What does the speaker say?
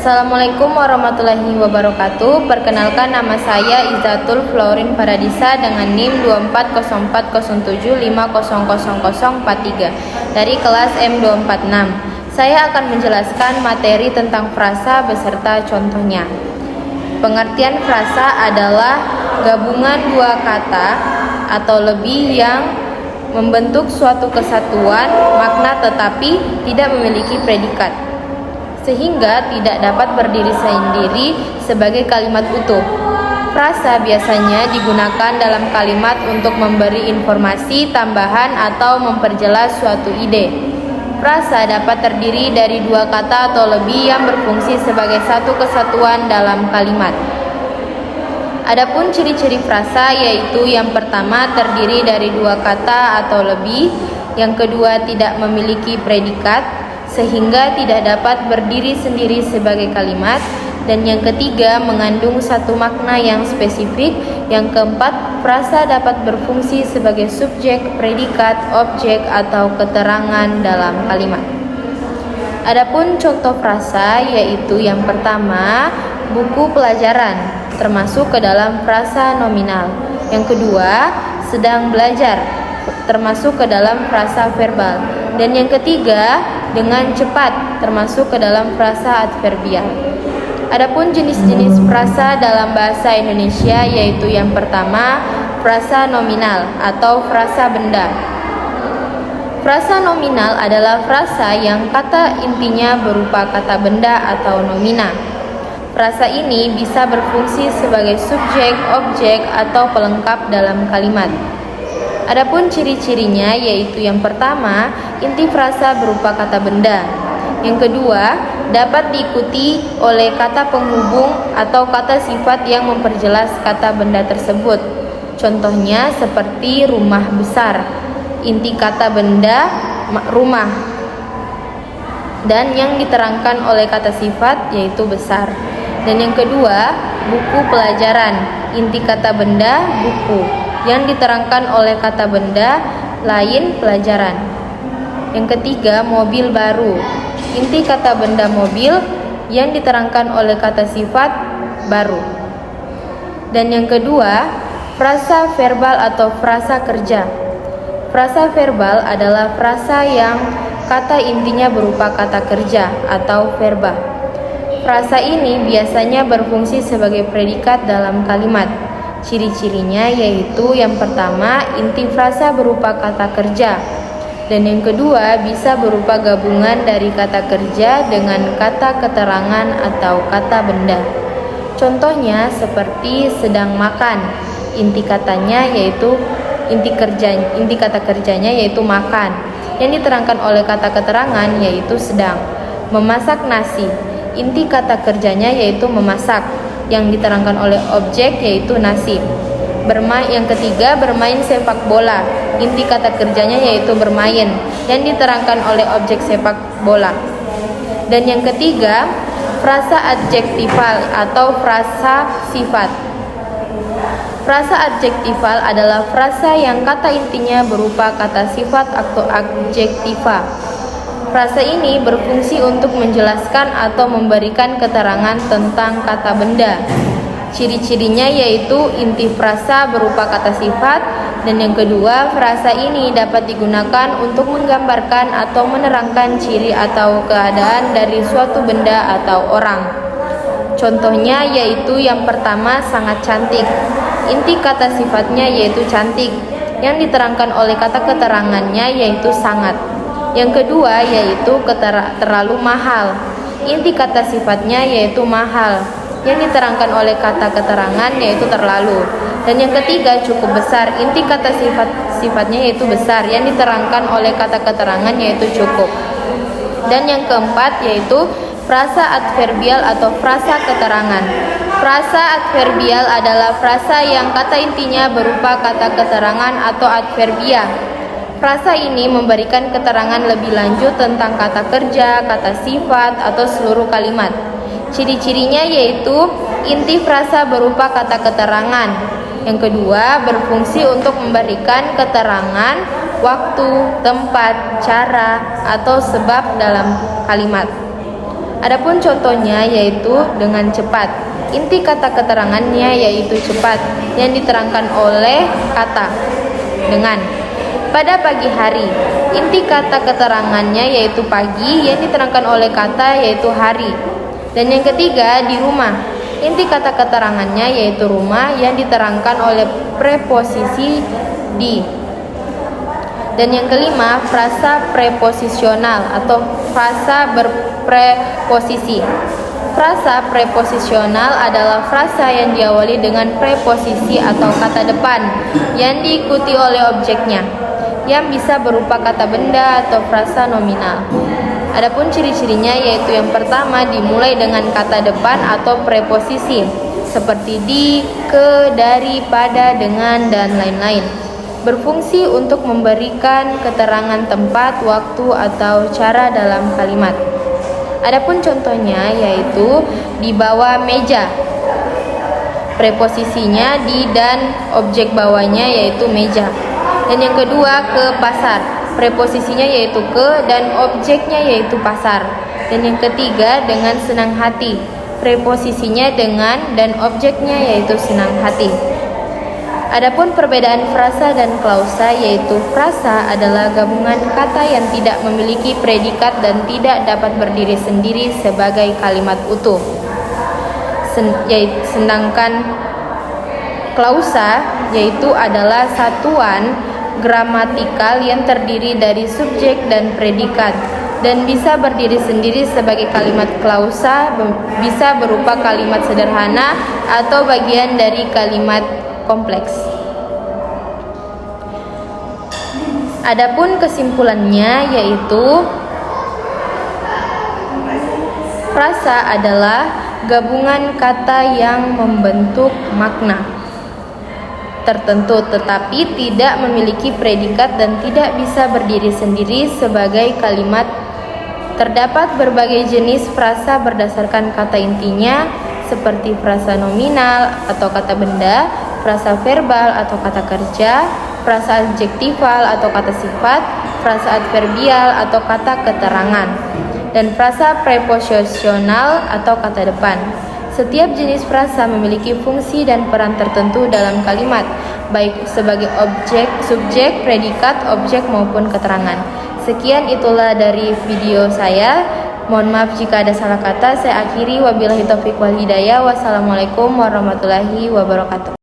Assalamualaikum warahmatullahi wabarakatuh. Perkenalkan, nama saya Izatul Florin Paradisa dengan NIM 240407500043 dari kelas M246. Saya akan menjelaskan materi tentang frasa beserta contohnya. Pengertian frasa adalah gabungan dua kata atau lebih yang membentuk suatu kesatuan makna tetapi tidak memiliki predikat, sehingga tidak dapat berdiri sendiri sebagai kalimat utuh. Frasa biasanya digunakan dalam kalimat untuk memberi informasi tambahan atau memperjelas suatu ide. Frasa dapat terdiri dari dua kata atau lebih yang berfungsi sebagai satu kesatuan dalam kalimat. Adapun ciri-ciri frasa yaitu yang pertama terdiri dari dua kata atau lebih, yang kedua tidak memiliki predikat sehingga tidak dapat berdiri sendiri sebagai kalimat, dan yang ketiga mengandung satu makna yang spesifik. Yang keempat, frasa dapat berfungsi sebagai subjek, predikat, objek, atau keterangan dalam kalimat. Adapun contoh frasa yaitu yang pertama, buku pelajaran, termasuk ke dalam frasa nominal. Yang kedua, sedang belajar, termasuk ke dalam frasa verbal. Dan yang ketiga, dengan cepat, termasuk ke dalam frasa adverbial. Adapun jenis-jenis frasa dalam bahasa Indonesia yaitu yang pertama, frasa nominal atau frasa benda. Frasa nominal adalah frasa yang kata intinya berupa kata benda atau nomina. Frasa ini bisa berfungsi sebagai subjek, objek, atau pelengkap dalam kalimat. Adapun ciri-cirinya yaitu yang pertama, inti frasa berupa kata benda. Yang kedua, dapat diikuti oleh kata penghubung atau kata sifat yang memperjelas kata benda tersebut. Contohnya seperti rumah besar. Inti kata benda rumah, dan yang diterangkan oleh kata sifat yaitu besar. Dan yang kedua, buku pelajaran. Inti kata benda buku, yang diterangkan oleh kata benda lain pelajaran. Yang ketiga, mobil baru. Inti kata benda mobil, yang diterangkan oleh kata sifat baru. Dan yang kedua, frasa verbal atau frasa kerja. Frasa verbal adalah frasa yang kata intinya berupa kata kerja atau verba. Frasa ini biasanya berfungsi sebagai predikat dalam kalimat. Ciri-cirinya yaitu yang pertama, inti frasa berupa kata kerja, dan yang kedua bisa berupa gabungan dari kata kerja dengan kata keterangan atau kata benda. Contohnya seperti sedang makan. Inti katanya yaitu inti kata kerjanya yaitu makan, yang diterangkan oleh kata keterangan yaitu sedang. Memasak nasi. Inti kata kerjanya yaitu memasak, yang diterangkan oleh objek yaitu nasi. Yang ketiga, bermain sepak bola. Inti kata kerjanya yaitu bermain, yang diterangkan oleh objek sepak bola. Dan yang ketiga, frasa adjektifal atau frasa sifat. Frasa adjektifal adalah frasa yang kata intinya berupa kata sifat atau adjektiva. Frasa ini berfungsi untuk menjelaskan atau memberikan keterangan tentang kata benda. Ciri-cirinya yaitu inti frasa berupa kata sifat, dan yang kedua, frasa ini dapat digunakan untuk menggambarkan atau menerangkan ciri atau keadaan dari suatu benda atau orang. Contohnya yaitu yang pertama, sangat cantik. Inti kata sifatnya yaitu cantik, yang diterangkan oleh kata keterangannya yaitu sangat. Yang kedua yaitu terlalu mahal. Inti kata sifatnya yaitu mahal, yang diterangkan oleh kata keterangan yaitu terlalu. Dan yang ketiga, cukup besar. Inti kata sifatnya yaitu besar, yang diterangkan oleh kata keterangan yaitu cukup. Dan yang keempat yaitu frasa adverbial atau frasa keterangan. Frasa adverbial adalah frasa yang kata intinya berupa kata keterangan atau adverbia. Frasa ini memberikan keterangan lebih lanjut tentang kata kerja, kata sifat, atau seluruh kalimat. Ciri-cirinya yaitu inti frasa berupa kata keterangan. Yang kedua, berfungsi untuk memberikan keterangan waktu, tempat, cara, atau sebab dalam kalimat. Adapun contohnya yaitu dengan cepat. Inti kata keterangannya yaitu cepat yang diterangkan oleh kata dengan. Pada pagi hari, inti kata keterangannya yaitu pagi yang diterangkan oleh kata yaitu hari. Dan yang ketiga, di rumah. Inti kata keterangannya yaitu rumah yang diterangkan oleh preposisi di. Dan yang kelima, frasa preposisional atau frasa berpreposisi. Frasa preposisional adalah frasa yang diawali dengan preposisi atau kata depan yang diikuti oleh objeknya, yang bisa berupa kata benda atau frasa nominal. Adapun ciri-cirinya yaitu yang pertama dimulai dengan kata depan atau preposisi seperti di, ke, dari, pada, dengan, dan lain-lain. Berfungsi untuk memberikan keterangan tempat, waktu, atau cara dalam kalimat. Adapun contohnya yaitu di bawah meja. Preposisinya di dan objek bawahnya yaitu meja. Dan yang kedua, ke pasar. Preposisinya yaitu ke dan objeknya yaitu pasar. Dan yang ketiga, dengan senang hati. Preposisinya dengan dan objeknya yaitu senang hati. Adapun perbedaan frasa dan klausa yaitu frasa adalah gabungan kata yang tidak memiliki predikat dan tidak dapat berdiri sendiri sebagai kalimat utuh. Sedangkan klausa yaitu adalah satuan gramatikal yang terdiri dari subjek dan predikat dan bisa berdiri sendiri sebagai kalimat klausa, bisa berupa kalimat sederhana atau bagian dari kalimat kompleks. Adapun kesimpulannya yaitu frasa adalah gabungan kata yang membentuk makna tertentu tetapi tidak memiliki predikat dan tidak bisa berdiri sendiri sebagai kalimat. Terdapat berbagai jenis frasa berdasarkan kata intinya seperti frasa nominal atau kata benda, frasa verbal atau kata kerja, frasa adjektifal atau kata sifat, frasa adverbial atau kata keterangan, dan frasa preposisional atau kata depan. Setiap jenis frasa memiliki fungsi dan peran tertentu dalam kalimat, baik sebagai objek, subjek, predikat, objek maupun keterangan. Sekian itulah dari video saya. Mohon maaf jika ada salah kata. Saya akhiri, wabillahi taufiq wal hidayah. Wassalamualaikum warahmatullahi wabarakatuh.